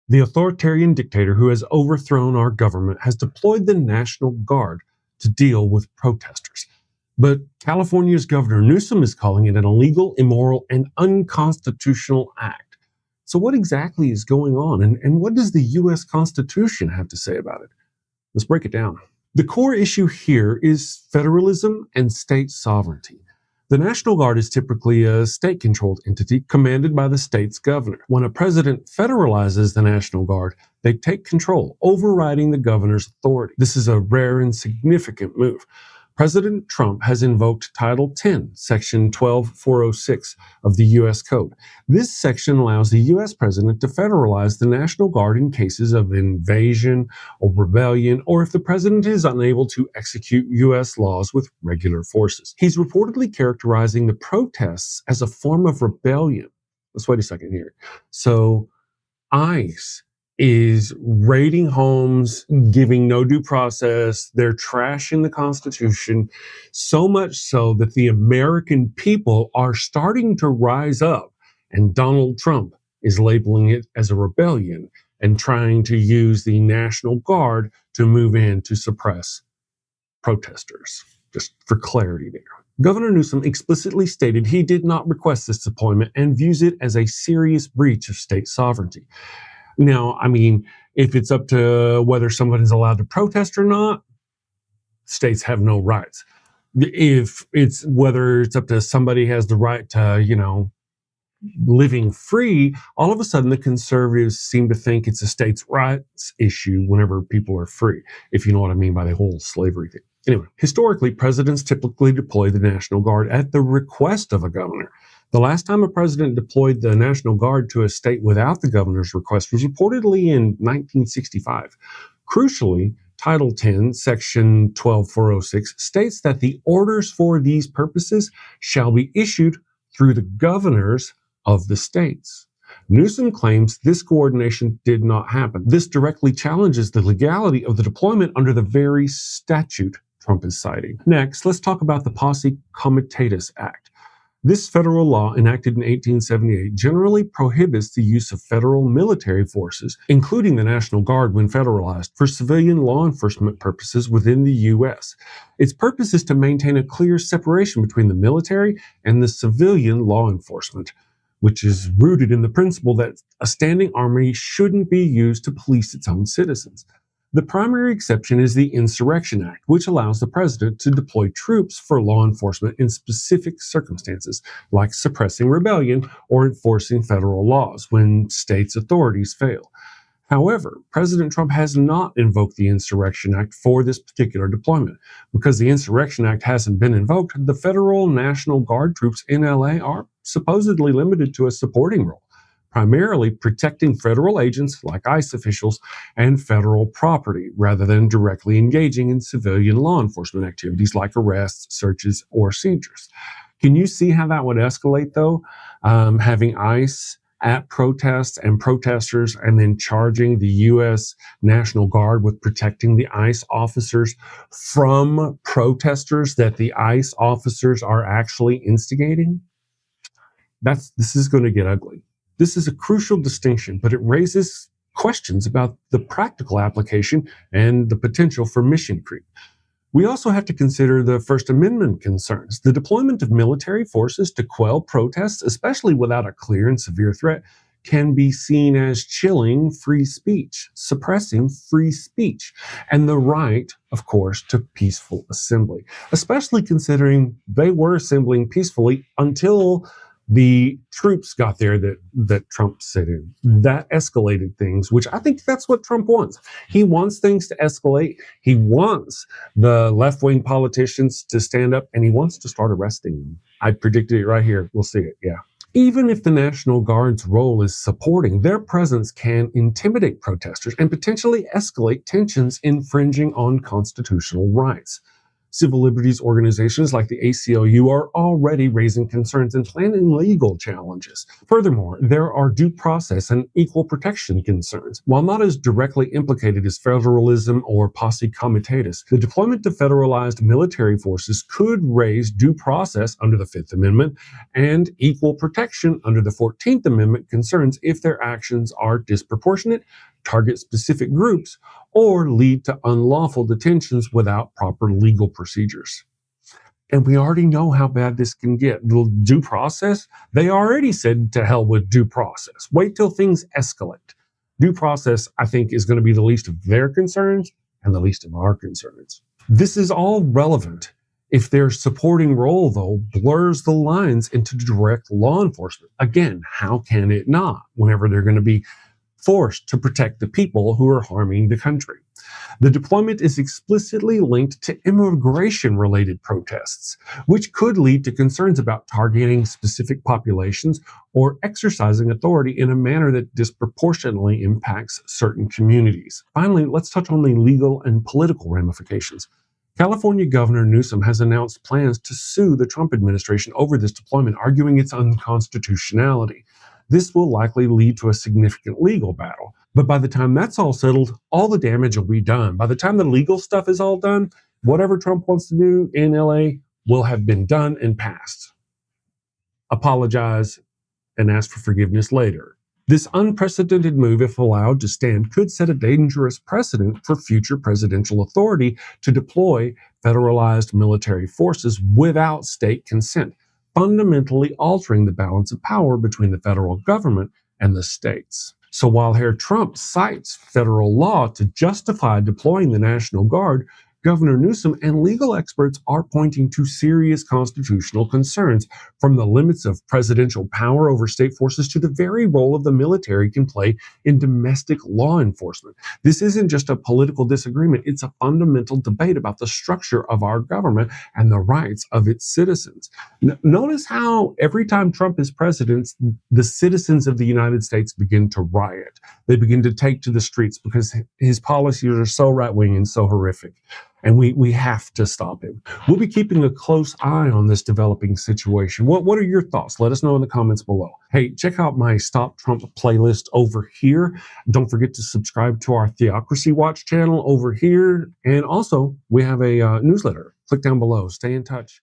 The authoritarian dictator who has overthrown our government has deployed the National Guard to deal with protesters. But California's Governor Newsom is calling it an illegal, immoral, and unconstitutional act. So what exactly is going on, and what does the U.S. Constitution have to say about it? Let's break it down. The core issue here is federalism and state sovereignty. The National Guard is typically a state-controlled entity commanded by the state's governor. When a president federalizes the National Guard, they take control, overriding the governor's authority. This is a rare and significant move. President Trump has invoked Title 10, Section 12406 of the U.S. Code. This section allows the U.S. president to federalize the National Guard in cases of invasion or rebellion, or if the president is unable to execute U.S. laws with regular forces. He's reportedly characterizing the protests as a form of rebellion. Let's wait a second here. So, ICE is raiding homes, giving no due process. They're trashing the Constitution, so much so that the American people are starting to rise up, and Donald Trump is labeling it as a rebellion and trying to use the National Guard to move in to suppress protesters. Just for clarity there. Governor Newsom explicitly stated he did not request this deployment and views it as a serious breach of state sovereignty. Now, I mean, if it's up to whether someone is allowed to protest or not, states have no rights. If it's whether it's up to somebody has the right to, living free, all of a sudden the conservatives seem to think it's a states' rights issue whenever people are free, if you know what I mean by the whole slavery thing. Anyway, historically, presidents typically deploy the National Guard at the request of a governor. The last time a president deployed the National Guard to a state without the governor's request was reportedly in 1965. Crucially, Title 10, Section 12406 states that the orders for these purposes shall be issued through the governors of the states. Newsom claims this coordination did not happen. This directly challenges the legality of the deployment under the very statute Trump is citing. Next, let's talk about the Posse Comitatus Act. This federal law, enacted in 1878, generally prohibits the use of federal military forces, including the National Guard when federalized, for civilian law enforcement purposes within the U.S. Its purpose is to maintain a clear separation between the military and the civilian law enforcement, which is rooted in the principle that a standing army shouldn't be used to police its own citizens. The primary exception is the Insurrection Act, which allows the president to deploy troops for law enforcement in specific circumstances, like suppressing rebellion or enforcing federal laws when states' authorities fail. However, President Trump has not invoked the Insurrection Act for this particular deployment. Because the Insurrection Act hasn't been invoked, the federal National Guard troops in LA are supposedly limited to a supporting role, primarily protecting federal agents like ICE officials and federal property, rather than directly engaging in civilian law enforcement activities like arrests, searches, or seizures. Can you see how that would escalate, though? Having ICE at protests and protesters, and then charging the U.S. National Guard with protecting the ICE officers from protesters that the ICE officers are actually instigating? This is going to get ugly. This is a crucial distinction, but it raises questions about the practical application and the potential for mission creep. We also have to consider the First Amendment concerns. The deployment of military forces to quell protests, especially without a clear and severe threat, can be seen as chilling free speech, suppressing free speech, and the right, of course, to peaceful assembly, especially considering they were assembling peacefully until the troops got there that Trump sent in. That escalated things, which I think that's what Trump wants. He wants things to escalate. He wants the left-wing politicians to stand up, and he wants to start arresting them. I predicted it right here. We'll see it, yeah. Even if the National Guard's role is supporting, their presence can intimidate protesters and potentially escalate tensions infringing on constitutional rights. Civil liberties organizations like the ACLU are already raising concerns and planning legal challenges. Furthermore, there are due process and equal protection concerns. While not as directly implicated as federalism or Posse Comitatus, the deployment of federalized military forces could raise due process under the Fifth Amendment and equal protection under the 14th Amendment concerns if their actions are disproportionate, target specific groups, or lead to unlawful detentions without proper legal procedures. And we already know how bad this can get. The due process, they already said to hell with due process. Wait till things escalate. Due process, I think, is going to be the least of their concerns and the least of our concerns. This is all relevant if their supporting role, though, blurs the lines into direct law enforcement. Again, how can it not whenever they're going to be forced to protect the people who are harming the country? The deployment is explicitly linked to immigration-related protests, which could lead to concerns about targeting specific populations or exercising authority in a manner that disproportionately impacts certain communities. Finally, let's touch on the legal and political ramifications. California Governor Newsom has announced plans to sue the Trump administration over this deployment, arguing its unconstitutionality. This will likely lead to a significant legal battle. But by the time that's all settled, all the damage will be done. By the time the legal stuff is all done, whatever Trump wants to do in LA will have been done and passed. Apologize and ask for forgiveness later. This unprecedented move, if allowed to stand, could set a dangerous precedent for future presidential authority to deploy federalized military forces without state consent, fundamentally altering the balance of power between the federal government and the states. So while Herr Trump cites federal law to justify deploying the National Guard, Governor Newsom and legal experts are pointing to serious constitutional concerns, from the limits of presidential power over state forces to the very role of the military can play in domestic law enforcement. This isn't just a political disagreement, it's a fundamental debate about the structure of our government and the rights of its citizens. Notice how every time Trump is president, the citizens of the United States begin to riot. They begin to take to the streets because his policies are so right-wing and so horrific. And we have to stop him. We'll be keeping a close eye on this developing situation. What are your thoughts? Let us know in the comments below. Hey, check out my Stop Trump playlist over here. Don't forget to subscribe to our Theocracy Watch channel over here. And also, we have a newsletter. Click down below. Stay in touch.